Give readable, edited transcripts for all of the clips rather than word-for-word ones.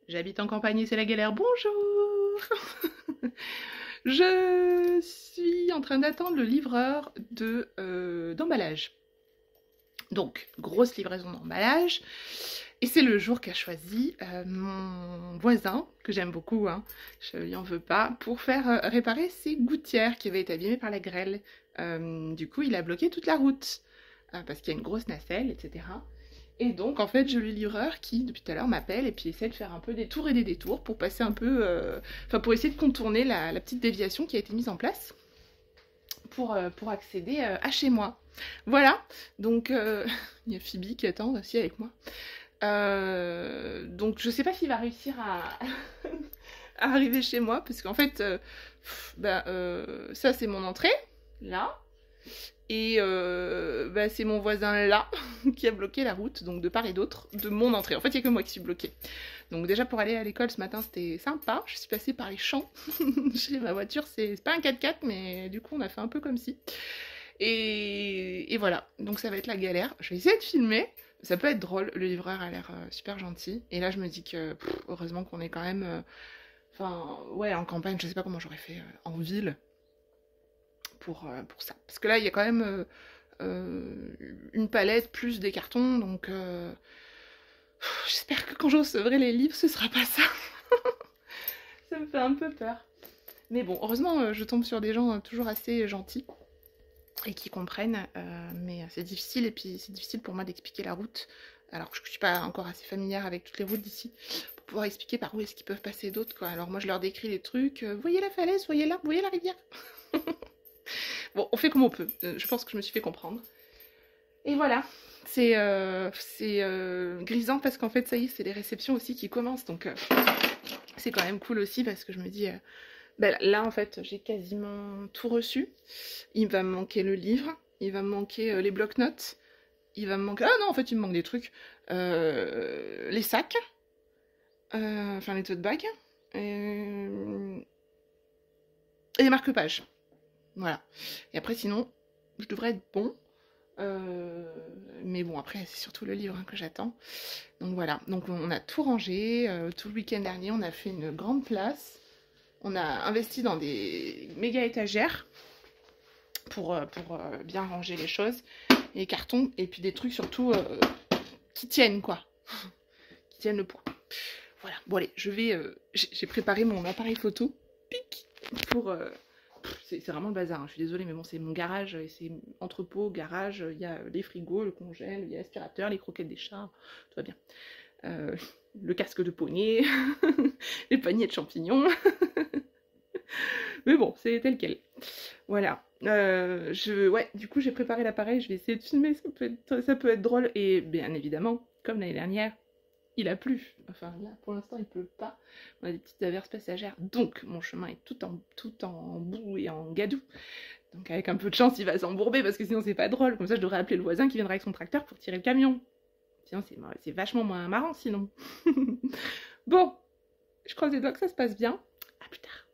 J'habite en campagne et c'est la galère. Bonjour. Je suis en train d'attendre le livreur d'emballage. Donc, grosse livraison d'emballage. Et c'est le jour qu'a choisi mon voisin, que j'aime beaucoup, hein, je lui en veux pas, pour faire réparer ses gouttières qui avaient été abîmées par la grêle. Du coup, il a bloqué toute la route, parce qu'il y a une grosse nacelle, etc. Et donc, en fait, j'ai le livreur qui, depuis tout à l'heure, m'appelle et puis essaie de faire un peu des tours et des détours pour passer un peu... Enfin, pour essayer de contourner la petite déviation qui a été mise en place pour accéder à chez moi. Voilà, donc il y a Phoebe qui attend aussi avec moi. Donc je sais pas s'il va réussir à arriver chez moi, parce qu'en fait, ça c'est mon entrée, là, et c'est mon voisin là, qui a bloqué la route, donc de part et d'autre, de mon entrée. En fait, il n'y a que moi qui suis bloquée. Donc déjà pour aller à l'école ce matin, c'était sympa, je suis passée par les champs, chez ma voiture, c'est pas un 4x4, mais du coup on a fait un peu comme si. Et voilà, donc ça va être la galère. Je vais essayer de filmer, ça peut être drôle, le livreur a l'air super gentil. Et là je me dis que, heureusement qu'on est quand même... ouais, en campagne, je sais pas comment j'aurais fait en ville pour ça. Parce que là, il y a quand même une palette plus des cartons, donc j'espère que quand je recevrai les livres, ce sera pas ça. Ça me fait un peu peur. Mais bon, heureusement, je tombe sur des gens toujours assez gentils et qui comprennent, mais c'est difficile, et puis c'est difficile pour moi d'expliquer la route, alors que je suis pas encore assez familière avec toutes les routes d'ici, pour pouvoir expliquer par où est-ce qu'ils peuvent passer d'autres, quoi. Alors moi je leur décris les trucs, voyez la falaise, voyez l'arbre, voyez la rivière. Bon, on fait comme on peut, je pense que je me suis fait comprendre. Et voilà, c'est grisant, parce qu'en fait ça y est, c'est les réceptions aussi qui commencent, donc c'est quand même cool aussi, parce que je me dis... là, en fait, j'ai quasiment tout reçu. Il va me manquer le livre, il va me manquer les blocs-notes, il va me manquer... Ah non, en fait, il me manque des trucs. Les sacs, enfin les tote bags, et les marque-pages. Voilà. Et après, sinon, je devrais être bon. Mais bon, après, c'est surtout le livre que j'attends. Donc voilà. Donc on a tout rangé. Tout le week-end dernier, on a fait une grande place. On a investi dans des méga étagères pour bien ranger les choses, et les cartons, et puis des trucs surtout qui tiennent, quoi. Qui tiennent le poids. Voilà, bon allez, j'ai préparé mon appareil photo, pic, pour... c'est vraiment le bazar, hein, je suis désolée, mais bon, c'est mon garage, c'est entrepôt, garage, il y a les frigos, le congèle, il y a l'aspirateur, les croquettes des chats, tout va bien. Le casque de poney, les paniers de champignons... Mais bon, c'est tel quel. Voilà. Ouais, du coup, j'ai préparé l'appareil, je vais essayer de filmer, ça peut être drôle. Et bien évidemment, comme l'année dernière, il a plu. Enfin, là, pour l'instant, il pleut pas. On a des petites averses passagères. Donc, mon chemin est tout en boue et en gadou. Donc, avec un peu de chance, il va s'embourber, parce que sinon, c'est pas drôle. Comme ça, je devrais appeler le voisin qui viendra avec son tracteur pour tirer le camion. Sinon, c'est vachement moins marrant, sinon. Bon, je croise les doigts que ça se passe bien. À plus tard.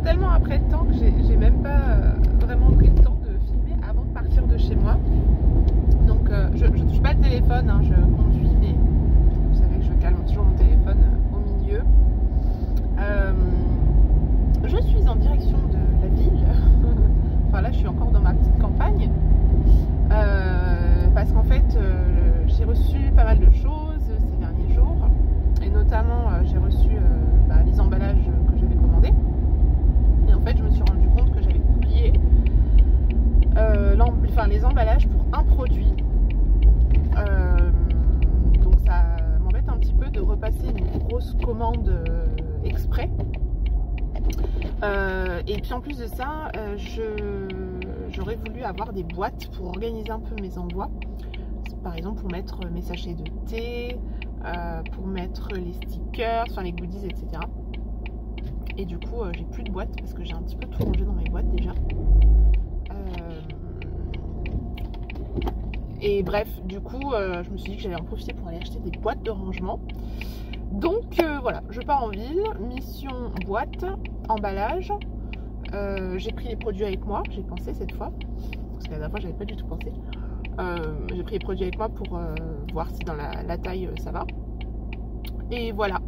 Tellement après le temps que j'ai même pas vraiment pris le temps de filmer avant de partir de chez moi. Donc je touche pas le téléphone, hein, je conduis, mais vous savez que je calme toujours mon téléphone au milieu. Je suis en direction de la ville. Enfin là je suis encore dans ma petite campagne. Parce qu'en fait j'ai reçu pas mal de choses ces derniers jours. Et notamment j'ai reçu les emballages que j'avais commandés. Et en fait, je me suis rendu compte que j'avais oublié les emballages pour un produit. Donc ça m'embête un petit peu de repasser une grosse commande exprès. Et puis en plus de ça, j'aurais voulu avoir des boîtes pour organiser un peu mes envois. Par exemple, pour mettre mes sachets de thé, pour mettre les stickers, enfin les goodies, etc. Et du coup, j'ai plus de boîtes parce que j'ai un petit peu tout rangé dans mes boîtes déjà. Et bref, du coup, je me suis dit que j'allais en profiter pour aller acheter des boîtes de rangement. Donc voilà, je pars en ville, mission boîte, emballage. J'ai pris les produits avec moi, j'ai pensé cette fois. Parce que la dernière fois, j'avais pas du tout pensé. J'ai pris les produits avec moi pour voir si dans la taille ça va. Et voilà.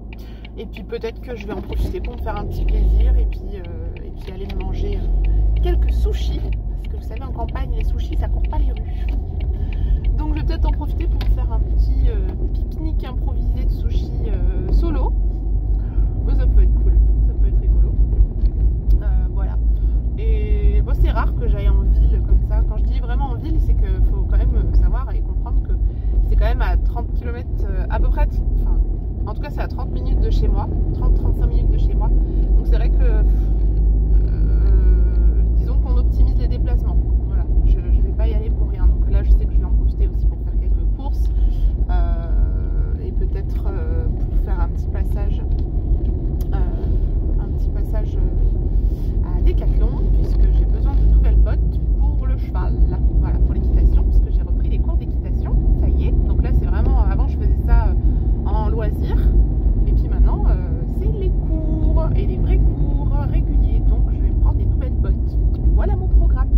Et puis peut-être que je vais en profiter pour me faire un petit plaisir et puis aller me manger quelques sushis. Parce que vous savez, en campagne, les sushis, ça court pas les rues. Donc je vais peut-être en profiter pour me faire un petit pique-nique improvisé de sushis solo. Oh, ça peut être cool, ça peut être rigolo. Voilà. Et bon, c'est rare que j'aille en ville comme ça. Quand je dis vraiment en ville, c'est qu'il faut quand même savoir et comprendre que c'est quand même à 30 km à peu près. Enfin, en tout cas, c'est à 30 minutes de chez moi, 30-35 minutes de chez moi. Donc c'est vrai que, disons qu'on optimise les déplacements. Voilà, je ne vais pas y aller pour rien. Donc là, je sais que je vais en profiter aussi pour faire quelques courses et peut-être pour faire un petit passage à Decathlon, puisque j'ai besoin de nouvelles bottes pour le cheval. Voilà, pour l'équitation, puisque j'ai repris les cours d'équitation. Ça y est. Donc là, c'est vraiment. Avant, je faisais ça en loisir, et puis maintenant c'est les cours et les vrais cours réguliers, donc je vais me prendre des nouvelles bottes. Voilà mon programme.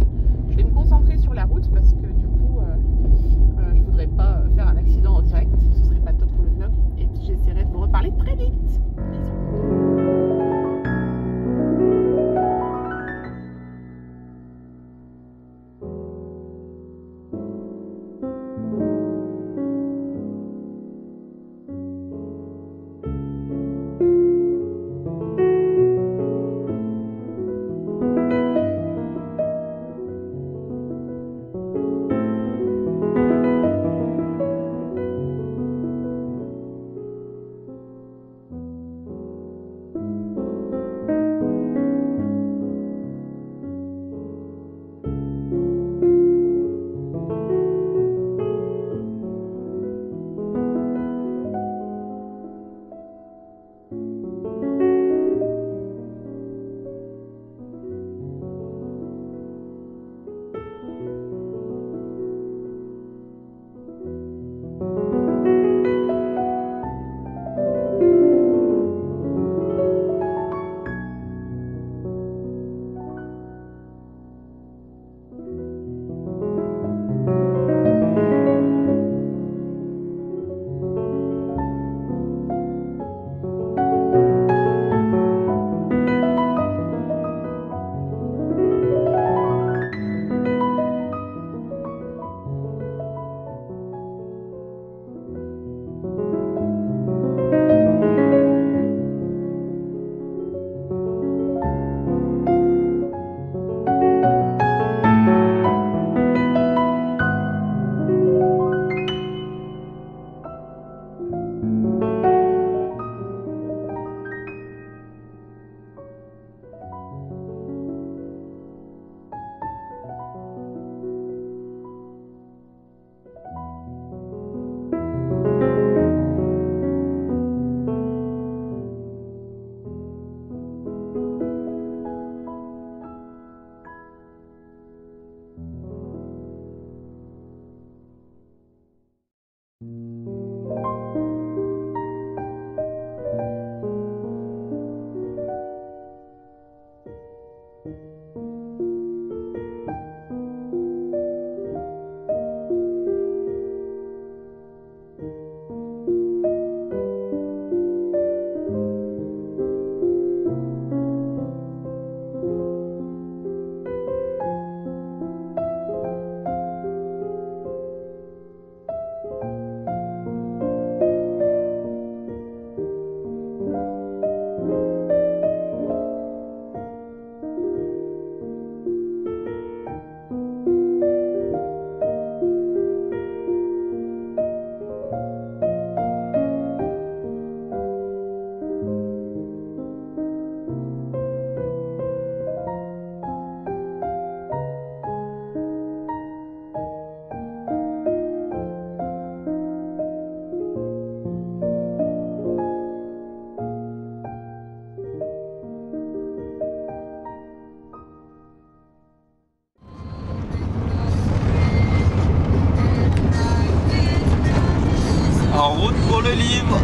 En route pour le livre.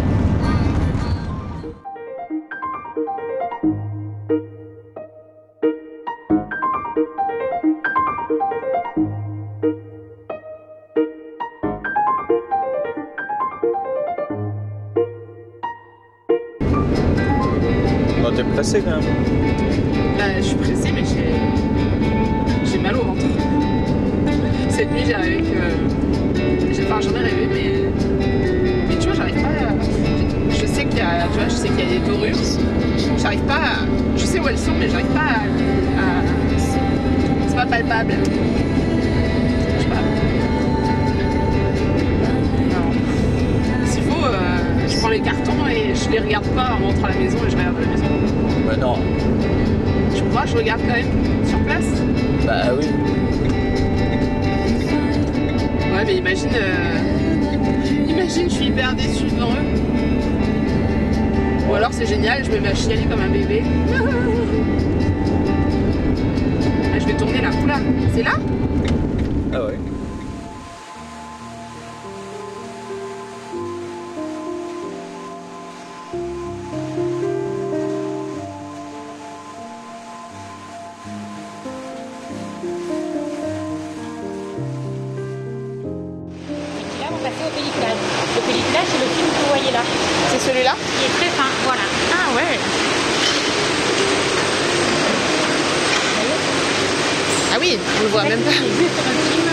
Oh, t'es pressé quand même. Je suis pressée, mais j'ai mal au ventre. Cette nuit, j'ai rêvé que... Enfin, j'en ai rêvé, mais tu vois, j'arrive pas à... Je sais qu'il y a, tu vois, je sais qu'il y a des dorures. J'arrive pas à... Je sais où elles sont, mais j'arrive pas à... C'est pas palpable. Je sais pas. Non. S'il faut, je prends les cartons et je les regarde pas en rentrant à la maison et je regarde à la maison. Bah non. Tu crois, je regarde quand même sur place? Bah oui. Ouais, mais imagine, je suis hyper déçue devant eux. Ou alors c'est génial, je me mets à chialer comme un bébé. Ah, je vais tourner là. Oula, c'est là? Ah ouais. Au pellicule. Le pellicule, c'est le film que vous voyez là. C'est celui-là? Il est très fin, voilà. Ah ouais. Ah oui, on le voit même pas. C'est juste un film.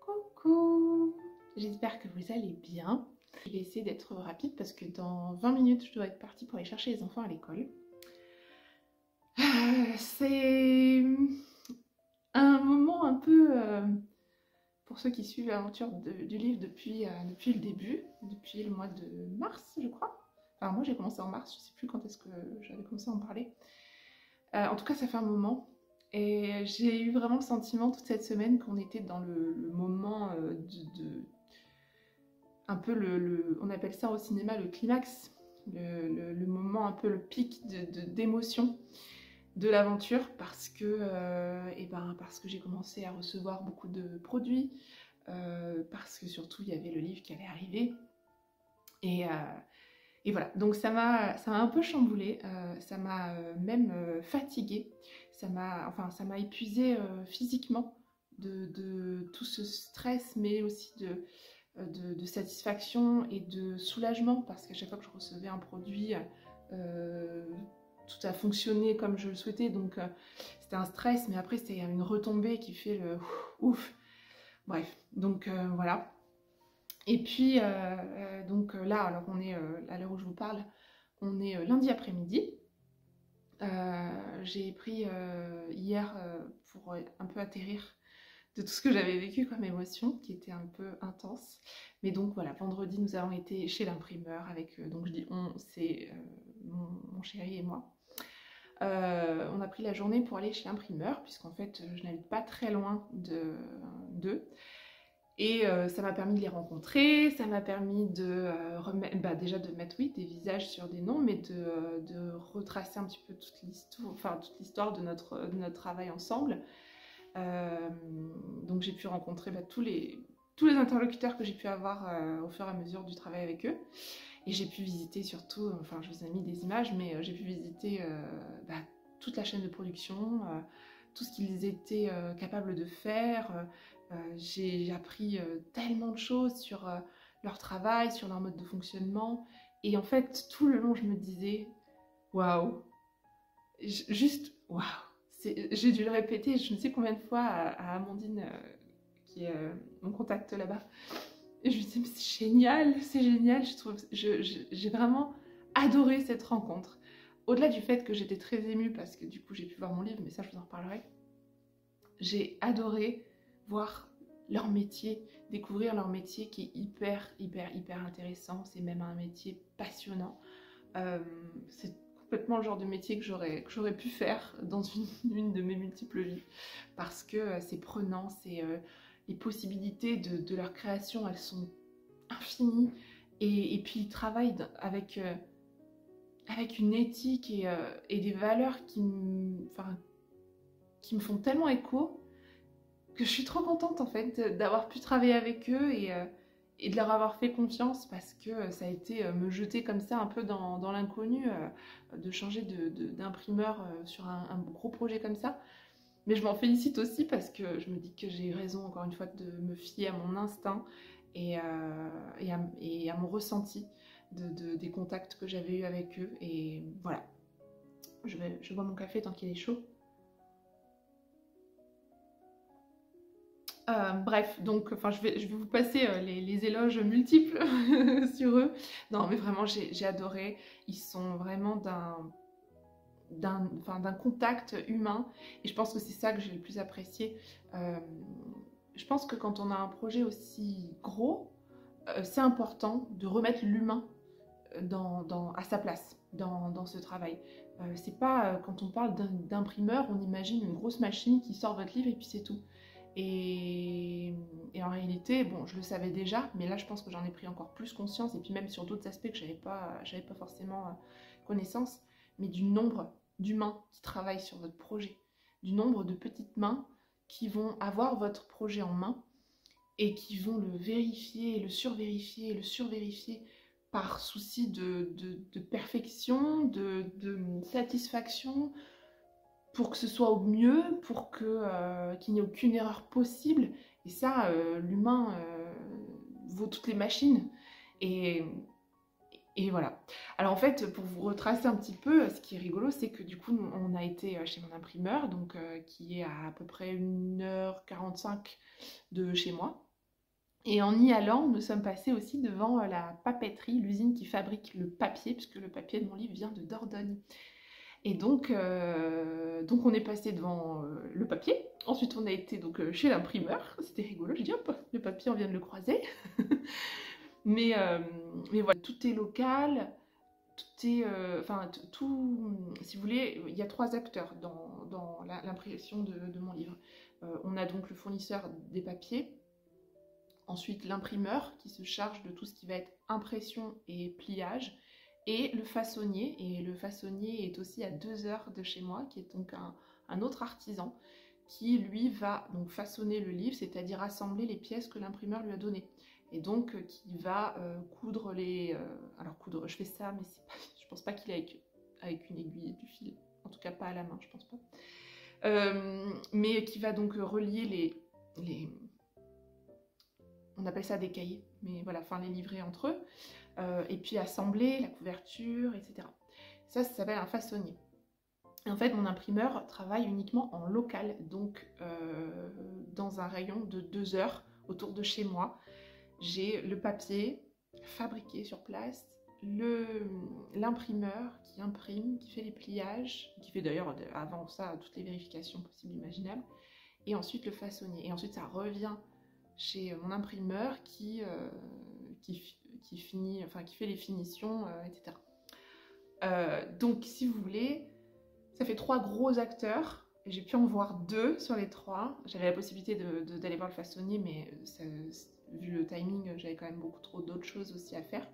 Coucou, j'espère que vous allez bien. Je vais essayer d'être rapide parce que dans 20 minutes, je dois être partie pour aller chercher les enfants à l'école. C'est un moment un peu, pour ceux qui suivent l'aventure du livre depuis le début, depuis le mois de mars, je crois. Enfin, moi j'ai commencé en mars, je sais plus quand est-ce que j'avais commencé à en parler. En tout cas, ça fait un moment. Et j'ai eu vraiment le sentiment toute cette semaine qu'on était dans le moment un peu on appelle ça au cinéma le climax, le moment un peu le pic d'émotion de l'aventure parce que j'ai commencé à recevoir beaucoup de produits, parce que surtout il y avait le livre qui allait arriver et voilà, donc ça m'a un peu chamboulée, ça m'a même fatiguée, ça m'a épuisée physiquement de tout ce stress, mais aussi de satisfaction et de soulagement, parce qu'à chaque fois que je recevais un produit, tout a fonctionné comme je le souhaitais, donc c'était un stress, mais après c'était une retombée qui fait le ouf. Bref, donc voilà. Et puis, donc là, alors on est, à l'heure où je vous parle, on est lundi après-midi. J'ai pris hier pour un peu atterrir de tout ce que j'avais vécu comme émotion, qui était un peu intense. Mais donc voilà, vendredi, nous avons été chez l'imprimeur avec, donc je dis on, c'est mon chéri et moi. On a pris la journée pour aller chez l'imprimeur, puisqu'en fait, je n'habite pas très loin d'eux. Et ça m'a permis de les rencontrer, ça m'a permis de déjà de mettre des visages sur des noms, mais de retracer un petit peu toute l'histoire de notre travail ensemble. Donc j'ai pu rencontrer tous les interlocuteurs que j'ai pu avoir au fur et à mesure du travail avec eux. Et j'ai pu visiter surtout, je vous ai mis des images, mais j'ai pu visiter toute la chaîne de production, tout ce qu'ils étaient capables de faire. J'ai appris tellement de choses sur leur travail, sur leur mode de fonctionnement. Et en fait, tout le long, je me disais, waouh, juste waouh. J'ai dû le répéter je ne sais combien de fois à Amandine, qui est mon contact là-bas. Et je me disais, mais c'est génial, j'ai vraiment adoré cette rencontre. Au-delà du fait que j'étais très émue parce que du coup j'ai pu voir mon livre, mais ça je vous en reparlerai. J'ai adoré voir leur métier, découvrir leur métier qui est hyper intéressant. C'est même un métier passionnant. C'est complètement le genre de métier que j'aurais pu faire dans une de mes multiples vies parce que c'est prenant, les possibilités de leur création, elles sont infinies et puis ils travaillent avec une éthique et des valeurs qui me font tellement écho que je suis trop contente en fait d'avoir pu travailler avec eux et de leur avoir fait confiance parce que ça a été me jeter comme ça un peu dans l'inconnu, de changer d'imprimeur sur un gros projet comme ça. Mais je m'en félicite aussi parce que je me dis que j'ai raison encore une fois de me fier à mon instinct et à mon ressenti des contacts que j'avais eu avec eux. Et voilà, je bois mon café tant qu'il est chaud. Bref, donc je vais vous passer les éloges multiples sur eux. Non mais vraiment j'ai adoré, ils sont vraiment d'un contact humain et je pense que c'est ça que j'ai le plus apprécié. Je pense que quand on a un projet aussi gros, c'est important de remettre l'humain à sa place dans ce travail. C'est pas quand on parle d'imprimeur, on imagine une grosse machine qui sort votre livre et puis c'est tout. Et en réalité, bon, je le savais déjà, mais là je pense que j'en ai pris encore plus conscience, et puis même sur d'autres aspects que j'avais pas forcément connaissance, mais du nombre d'humains qui travaillent sur votre projet, du nombre de petites mains qui vont avoir votre projet en main et qui vont le vérifier, le survérifier, le survérifier par souci de perfection, de satisfaction, pour que ce soit au mieux, pour qu'il n'y ait aucune erreur possible. Et ça, l'humain vaut toutes les machines. Et voilà. Alors en fait, pour vous retracer un petit peu, ce qui est rigolo, c'est que du coup, on a été chez mon imprimeur, donc qui est à peu près 1h45 de chez moi. Et en y allant, nous sommes passés aussi devant la papeterie, l'usine qui fabrique le papier, puisque le papier de mon livre vient de Dordogne. Et donc on est passé devant le papier. Ensuite, on a été donc chez l'imprimeur. C'était rigolo. J'ai dit, hop, le papier, on vient de le croiser. mais voilà, tout est local. Tout est... si vous voulez, il y a 3 acteurs dans l'impression de mon livre. On a donc le fournisseur des papiers. Ensuite, l'imprimeur qui se charge de tout ce qui va être impression et pliage. Et le façonnier, est aussi à 2 heures de chez moi, qui est donc un autre artisan, qui lui va donc façonner le livre, c'est-à-dire assembler les pièces que l'imprimeur lui a données. Et donc qui va coudre alors coudre, je fais ça, mais je pense pas qu'il est avec une aiguille et du fil, en tout cas pas à la main, je pense pas. Mais qui va donc relier on appelle ça des cahiers, mais voilà, les livrer entre eux. Et puis assembler la couverture, etc. Ça s'appelle un façonnier. Et en fait, mon imprimeur travaille uniquement en local, donc dans un rayon de 2 heures autour de chez moi. J'ai le papier fabriqué sur place, l'imprimeur qui imprime, qui fait les pliages, qui fait d'ailleurs avant ça toutes les vérifications possibles et imaginables, et ensuite le façonnier. Et ensuite ça revient chez mon imprimeur qui fait les finitions, etc. Donc si vous voulez, ça fait 3 gros acteurs, et j'ai pu en voir 2 sur les 3. J'avais la possibilité d'aller voir le façonnier, mais vu le timing, j'avais quand même beaucoup trop d'autres choses aussi à faire.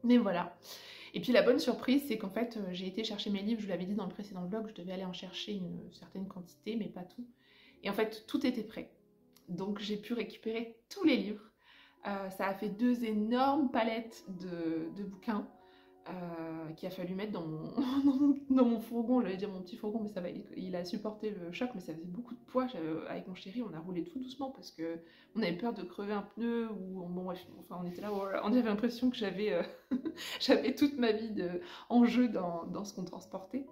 Mais voilà. Et puis la bonne surprise, c'est qu'en fait, j'ai été chercher mes livres, je vous l'avais dit dans le précédent vlog, je devais aller en chercher une certaine quantité, mais pas tout. Et en fait, tout était prêt. Donc j'ai pu récupérer tous les livres. Ça a fait 2 énormes palettes de bouquins qu'il a fallu mettre dans mon fourgon. J'allais dire mon petit fourgon, mais ça va, il a supporté le choc, mais ça faisait beaucoup de poids. Avec mon chéri, on a roulé tout doucement parce que on avait peur de crever un pneu ou bon bref, enfin on était là, on avait l'impression que j'avais j'avais toute ma vie en jeu dans ce qu'on transportait.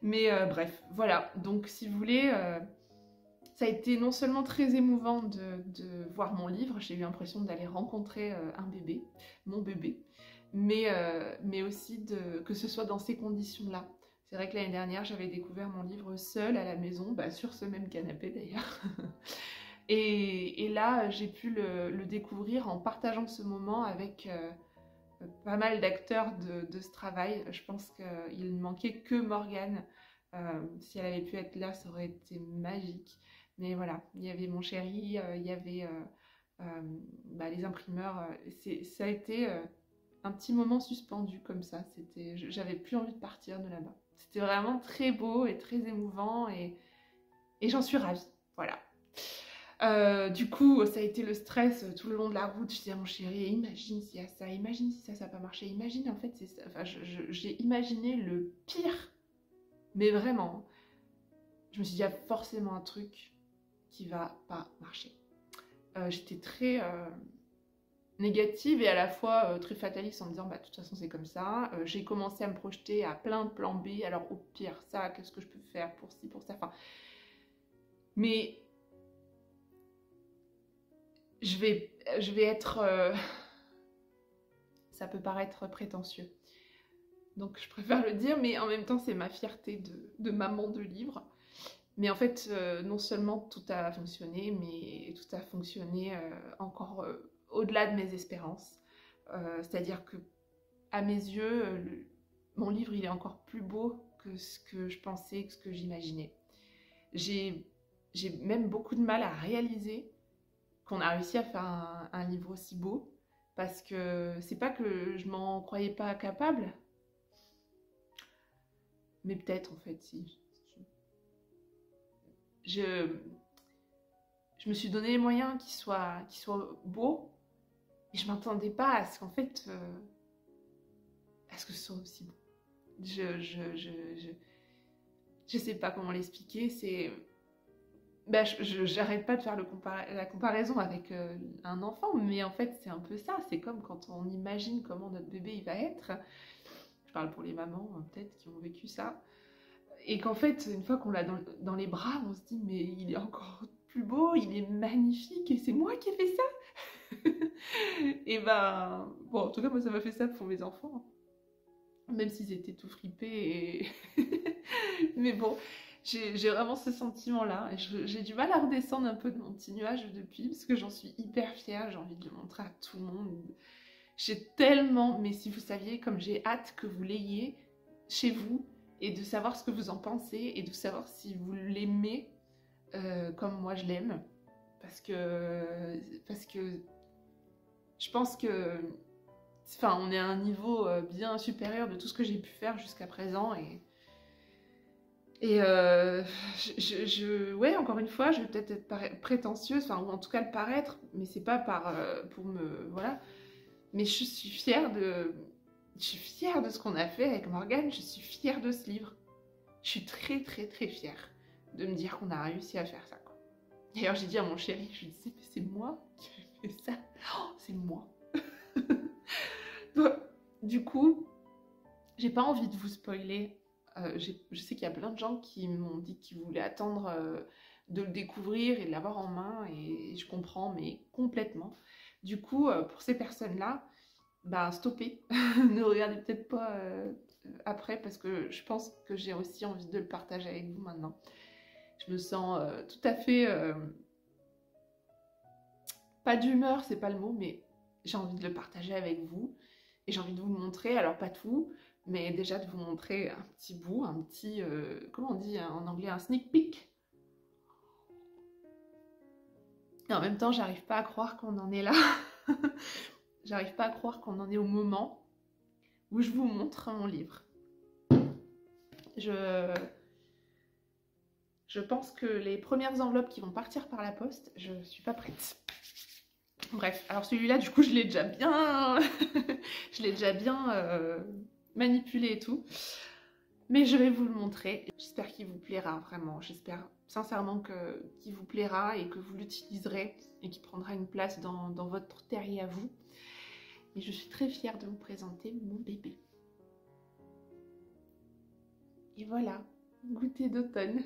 Mais bref, voilà. Donc si vous voulez. Ça a été non seulement très émouvant de voir mon livre, j'ai eu l'impression d'aller rencontrer un bébé, mon bébé, mais aussi que ce soit dans ces conditions-là. C'est vrai que l'année dernière, j'avais découvert mon livre seule à la maison, sur ce même canapé d'ailleurs. Et là, j'ai pu le découvrir en partageant ce moment avec pas mal d'acteurs de ce travail. Je pense qu'il ne manquait que Morgane. Si elle avait pu être là, ça aurait été magique. Mais voilà, il y avait mon chéri, il y avait les imprimeurs. Ça a été un petit moment suspendu comme ça. J'avais plus envie de partir de là-bas. C'était vraiment très beau et très émouvant et j'en suis ravie. Voilà. Du coup, ça a été le stress tout le long de la route. Je disais à mon chéri, imagine s'il y a ça, imagine si ça n'a pas marché, imagine en fait, c'est ça. Enfin, j'ai imaginé le pire, mais vraiment. Je me suis dit, il y a forcément un truc qui va pas marcher. J'étais très négative et à la fois très fataliste en me disant, de toute façon c'est comme ça. J'ai commencé à me projeter à plein de plans B, alors au pire, ça, qu'est-ce que je peux faire pour ci, pour ça, enfin. Mais je vais être... ça peut paraître prétentieux. Donc je préfère le dire, mais en même temps c'est ma fierté de maman de livre. Mais en fait, non seulement tout a fonctionné, mais tout a fonctionné encore au-delà de mes espérances. C'est-à-dire que, à mes yeux, mon livre il est encore plus beau que ce que je pensais, que ce que j'imaginais. J'ai même beaucoup de mal à réaliser qu'on a réussi à faire un livre aussi beau, parce que c'est pas que je m'en croyais pas capable, mais peut-être en fait si. Je me suis donné les moyens qu'il soit beau, et je m'attendais pas à ce qu'en fait, à ce que ce soit aussi beau. Je sais pas comment l'expliquer, c'est... j'arrête pas de faire la comparaison avec un enfant, mais en fait c'est un peu ça, c'est comme quand on imagine comment notre bébé il va être. Je parle pour les mamans peut-être qui ont vécu ça. Et qu'en fait, une fois qu'on l'a dans les bras, on se dit mais il est encore plus beau, il est magnifique et c'est moi qui ai fait ça. Et bon, en tout cas moi ça m'a fait ça pour mes enfants, même s'ils étaient tout fripés. Mais bon, j'ai vraiment ce sentiment-là. J'ai du mal à redescendre un peu de mon petit nuage depuis parce que j'en suis hyper fière. J'ai envie de le montrer à tout le monde. J'ai tellement, mais si vous saviez comme j'ai hâte que vous l'ayez chez vous. Et de savoir ce que vous en pensez et de savoir si vous l'aimez comme moi je l'aime. Parce que je pense que on est à un niveau bien supérieur de tout ce que j'ai pu faire jusqu'à présent. Ouais, encore une fois, je vais peut-être être prétentieuse, ou en tout cas le paraître, mais c'est pas pour me... Voilà. Mais je suis fière de ce qu'on a fait avec Morgane, je suis fière de ce livre. Je suis très très très fière de me dire qu'on a réussi à faire ça, quoi. D'ailleurs, j'ai dit à mon chéri, je lui disais, mais c'est moi qui ai fait ça. Oh, c'est moi. Bon, du coup, j'ai pas envie de vous spoiler. Je sais qu'il y a plein de gens qui m'ont dit qu'ils voulaient attendre de le découvrir et de l'avoir en main, et je comprends, mais complètement. Du coup, pour ces personnes-là, stoppez, ne regardez peut-être pas après, parce que je pense que j'ai aussi envie de le partager avec vous maintenant. Je me sens tout à fait... pas d'humeur, c'est pas le mot, mais j'ai envie de le partager avec vous. Et j'ai envie de vous le montrer, alors pas tout, mais déjà de vous montrer un petit bout, un petit... comment on dit en anglais, un sneak peek. Et en même temps, j'arrive pas à croire qu'on en est là. J'arrive pas à croire qu'on en est au moment où je vous montre mon livre. Je pense que les premières enveloppes qui vont partir par la poste, je suis pas prête. Bref, alors celui-là, du coup, je l'ai déjà bien... je l'ai déjà bien manipulé et tout. Mais je vais vous le montrer. J'espère qu'il vous plaira, vraiment. J'espère sincèrement qu'il vous plaira et que vous l'utiliserez et qu'il prendra une place dans votre terrier à vous. Et je suis très fière de vous présenter mon bébé. Et voilà, goûter d'automne.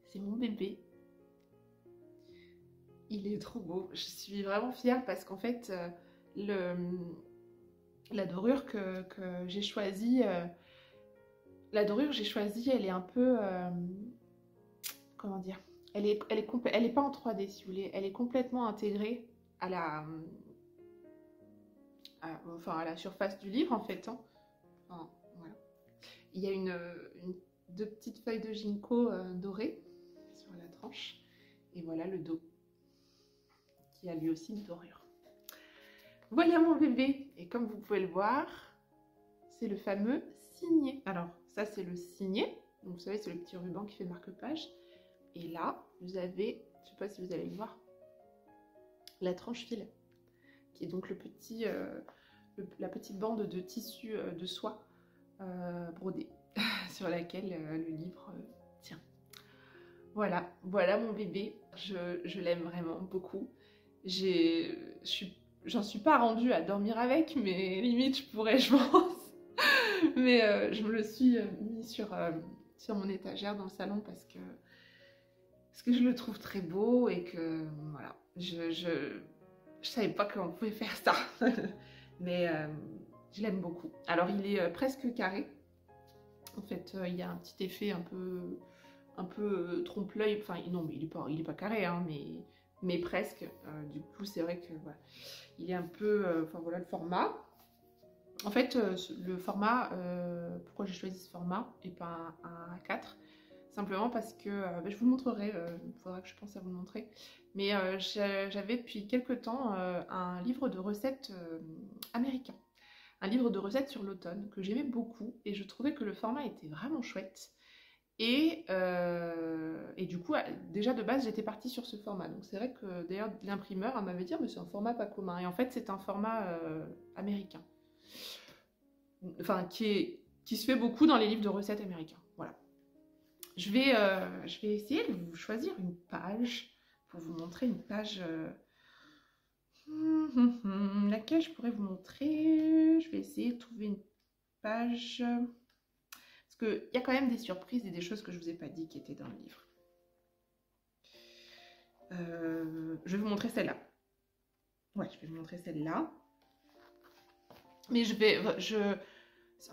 C'est mon bébé. Il est trop beau. Je suis vraiment fière parce qu'en fait, la dorure que j'ai choisie, elle est un peu, comment dire, elle est pas en 3D si vous voulez, elle est complètement intégrée à la surface du livre en fait. Hein. Enfin, voilà. Il y a deux petites feuilles de ginkgo dorées sur la tranche et voilà le dos qui a lui aussi une dorure. Voilà mon bébé, et comme vous pouvez le voir, c'est le fameux signet. Alors ça c'est le signet, donc vous savez c'est le petit ruban qui fait marque-page. Et là vous avez, je sais pas si vous allez le voir, la tranche fil, qui est donc la petite bande de tissu de soie brodée sur laquelle le livre tient. Voilà mon bébé, je l'aime vraiment beaucoup. J'en suis pas rendue à dormir avec, mais limite je pourrais, je pense. Mais je me le suis mis sur mon étagère dans le salon parce que je le trouve très beau et que voilà, je savais pas qu'on pouvait faire ça. Mais je l'aime beaucoup. Alors il est presque carré. En fait, il y a un petit effet un peu trompe-l'œil. Enfin non, mais il est pas carré, hein, mais presque. Du coup, c'est vrai que voilà, il est un peu... Enfin voilà le format. En fait, le format, pourquoi j'ai choisi ce format et pas un A4, simplement parce que, je vous le montrerai, il faudra que je pense à vous le montrer, mais j'avais depuis quelques temps un livre de recettes américain, un livre de recettes sur l'automne que j'aimais beaucoup et je trouvais que le format était vraiment chouette. Et du coup, déjà de base, j'étais partie sur ce format. Donc c'est vrai que d'ailleurs l'imprimeur m'avait dit mais c'est un format pas commun. Et en fait, c'est un format américain. Enfin, qui se fait beaucoup dans les livres de recettes américains. Voilà. Je vais essayer de vous choisir une page pour vous montrer une page. Laquelle je pourrais vous montrer. Je vais essayer de trouver une page. Parce qu'il y a quand même des surprises et des choses que je ne vous ai pas dit qui étaient dans le livre. Je vais vous montrer celle-là. Ouais, je vais vous montrer celle-là. Mais je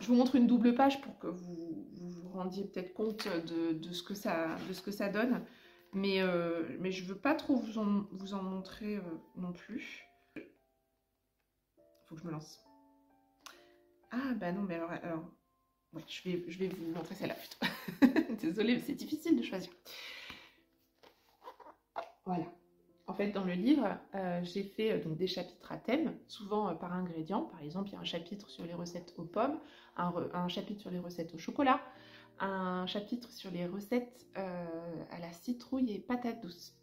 vous montre une double page pour que vous vous rendiez peut-être compte de ce que ça donne. Mais je ne veux pas trop vous en montrer non plus. Faut que je me lance. Ah bah non, mais alors ouais, je vais vous montrer celle-là plutôt. Désolée, mais c'est difficile de choisir. Voilà. En fait, dans le livre, j'ai fait donc des chapitres à thème, souvent par ingrédient. Par exemple, il y a un chapitre sur les recettes aux pommes, un chapitre sur les recettes au chocolat, un chapitre sur les recettes à la citrouille et patates douces.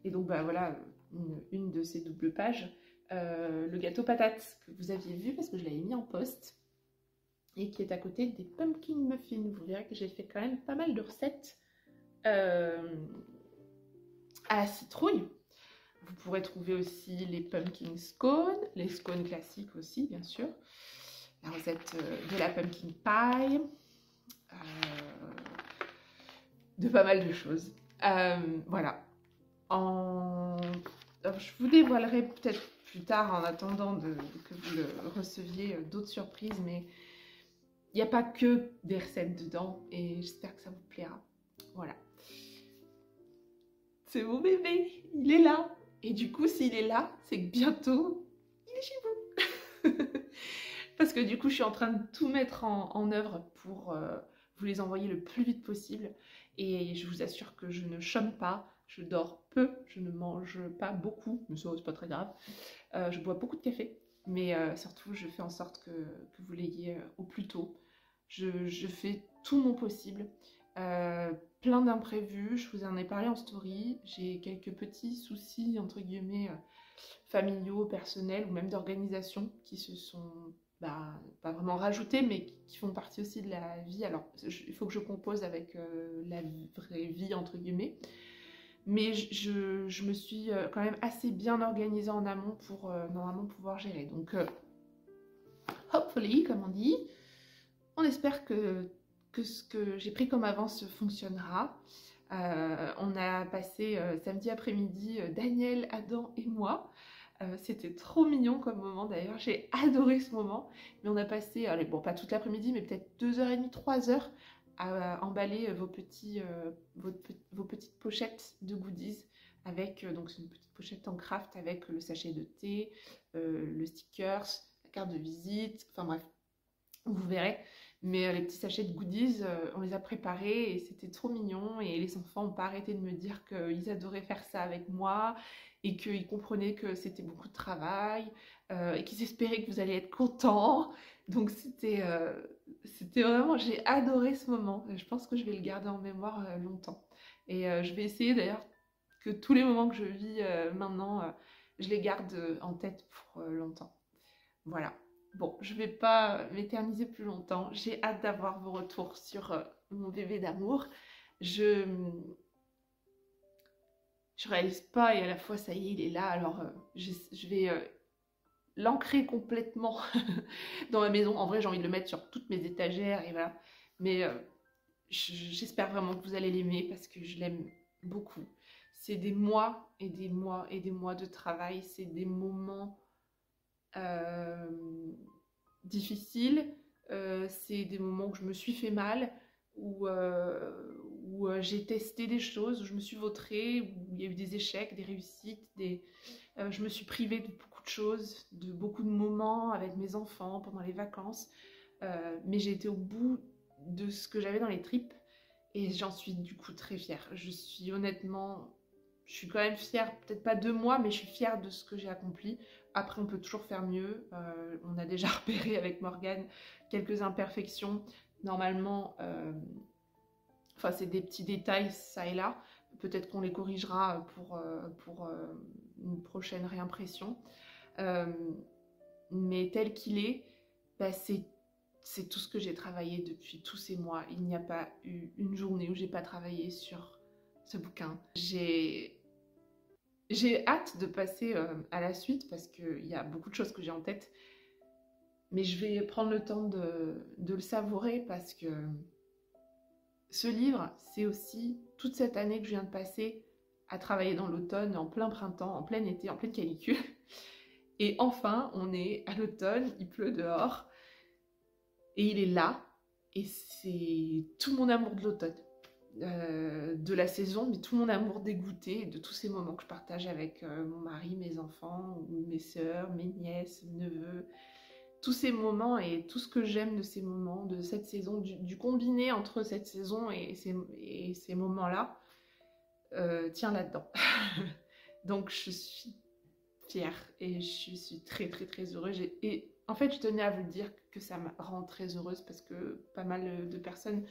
Et donc, bah, voilà, une de ces doubles pages, le gâteau patates que vous aviez vu parce que je l'avais mis en post et qui est à côté des pumpkin muffins. Vous verrez que j'ai fait quand même pas mal de recettes à la citrouille. Vous pourrez trouver aussi les pumpkin scones, les scones classiques aussi, bien sûr. La recette de la pumpkin pie, de pas mal de choses. Voilà. Alors, je vous dévoilerai peut-être plus tard, en attendant que vous le receviez, d'autres surprises, mais il n'y a pas que des recettes dedans, et j'espère que ça vous plaira. Voilà. C'est mon bébé, il est là. Et du coup, s'il est là, c'est que bientôt, il est chez vous. Parce que du coup, je suis en train de tout mettre en œuvre pour vous les envoyer le plus vite possible. Et je vous assure que je ne chôme pas. Je dors peu, je ne mange pas beaucoup, mais ça c'est pas très grave. Je bois beaucoup de café, mais surtout je fais en sorte que vous l'ayez au plus tôt. Je fais tout mon possible. Plein d'imprévus, je vous en ai parlé en story. J'ai quelques petits soucis, entre guillemets, familiaux, personnels ou même d'organisation qui se sont pas vraiment rajoutés, mais qui font partie aussi de la vie. Alors, il faut que je compose avec la vraie vie, entre guillemets. Mais je me suis quand même assez bien organisée en amont pour normalement pouvoir gérer. Donc, hopefully, comme on dit, on espère que ce que j'ai pris comme avance fonctionnera. On a passé samedi après-midi, Daniel, Adam et moi. C'était trop mignon comme moment d'ailleurs, j'ai adoré ce moment. Mais on a passé, allez, bon pas toute l'après-midi, mais peut-être 2h30, 3h à emballer vos petites pochettes de goodies. Avec, donc c'est une petite pochette en craft avec le sachet de thé, le stickers, la carte de visite, enfin bref, vous verrez. Mais les petits sachets de goodies, on les a préparés et c'était trop mignon. Et les enfants n'ont pas arrêté de me dire qu'ils adoraient faire ça avec moi et qu'ils comprenaient que c'était beaucoup de travail et qu'ils espéraient que vous alliez être contents. Donc c'était vraiment, j'ai adoré ce moment. Je pense que je vais le garder en mémoire longtemps. Et je vais essayer d'ailleurs que tous les moments que je vis maintenant, je les garde en tête pour longtemps. Voilà. Bon, je ne vais pas m'éterniser plus longtemps. J'ai hâte d'avoir vos retours sur mon bébé d'amour. Je réalise pas et à la fois, ça y est, il est là. Alors, je vais l'ancrer complètement dans ma maison. En vrai, j'ai envie de le mettre sur toutes mes étagères et voilà. Mais j'espère vraiment que vous allez l'aimer parce que je l'aime beaucoup. C'est des mois et des mois et des mois de travail. C'est des moments difficiles. C'est des moments où je me suis fait mal, où j'ai testé des choses, où je me suis vautrée, où il y a eu des échecs, des réussites, je me suis privée de beaucoup de choses, de beaucoup de moments avec mes enfants pendant les vacances, mais j'ai été au bout de ce que j'avais dans les tripes et j'en suis du coup très fière. Je suis quand même fière, peut-être pas de moi, mais je suis fière de ce que j'ai accompli. Après, on peut toujours faire mieux. On a déjà repéré avec Morgane quelques imperfections. Normalement, c'est des petits détails, ça et là. Peut-être qu'on les corrigera pour une prochaine réimpression. Mais tel qu'il est, c'est tout ce que j'ai travaillé depuis tous ces mois. Il n'y a pas eu une journée où j'ai pas travaillé sur ce bouquin. J'ai hâte de passer à la suite parce qu'il y a beaucoup de choses que j'ai en tête. Mais je vais prendre le temps de le savourer parce que ce livre, c'est aussi toute cette année que je viens de passer à travailler dans l'automne, en plein printemps, en plein été, en pleine canicule. Et enfin, on est à l'automne, il pleut dehors. Et il est là. Et c'est tout mon amour de l'automne. De la saison, mais tout mon amour dégoûté de tous ces moments que je partage avec mon mari, mes enfants, mes sœurs, mes nièces, mes neveux, tous ces moments et tout ce que j'aime de ces moments, de cette saison, du combiné entre cette saison et ces moments-là, tient là-dedans. Donc je suis fière et je suis très très très heureuse et en fait je tenais à vous dire que ça me rend très heureuse parce que pas mal de personnes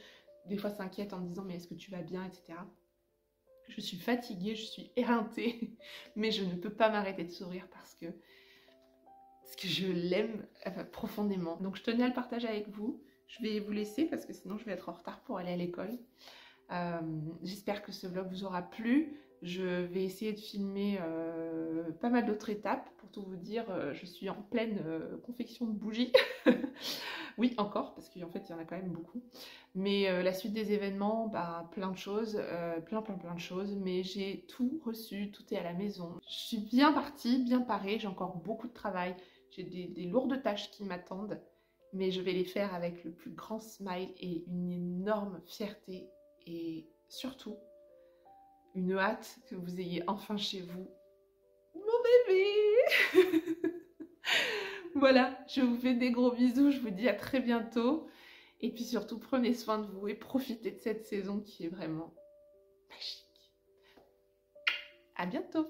des fois s'inquiètent en me disant mais est-ce que tu vas bien, etc. Je suis fatiguée, je suis éreintée, mais je ne peux pas m'arrêter de sourire parce que je l'aime profondément. Donc je tenais à le partager avec vous. Je vais vous laisser parce que sinon je vais être en retard pour aller à l'école. J'espère que ce vlog vous aura plu. Je vais essayer de filmer pas mal d'autres étapes. Pour tout vous dire, je suis en pleine confection de bougies. Oui, encore, parce qu'en fait, il y en a quand même beaucoup. Mais la suite des événements, plein de choses, plein de choses. Mais j'ai tout reçu, tout est à la maison. Je suis bien partie, bien parée. J'ai encore beaucoup de travail. J'ai des lourdes tâches qui m'attendent. Mais je vais les faire avec le plus grand smile et une énorme fierté. Et surtout, une hâte que vous ayez enfin chez vous mon bébé. Voilà, je vous fais des gros bisous, je vous dis à très bientôt. Et puis surtout, prenez soin de vous et profitez de cette saison qui est vraiment magique. À bientôt.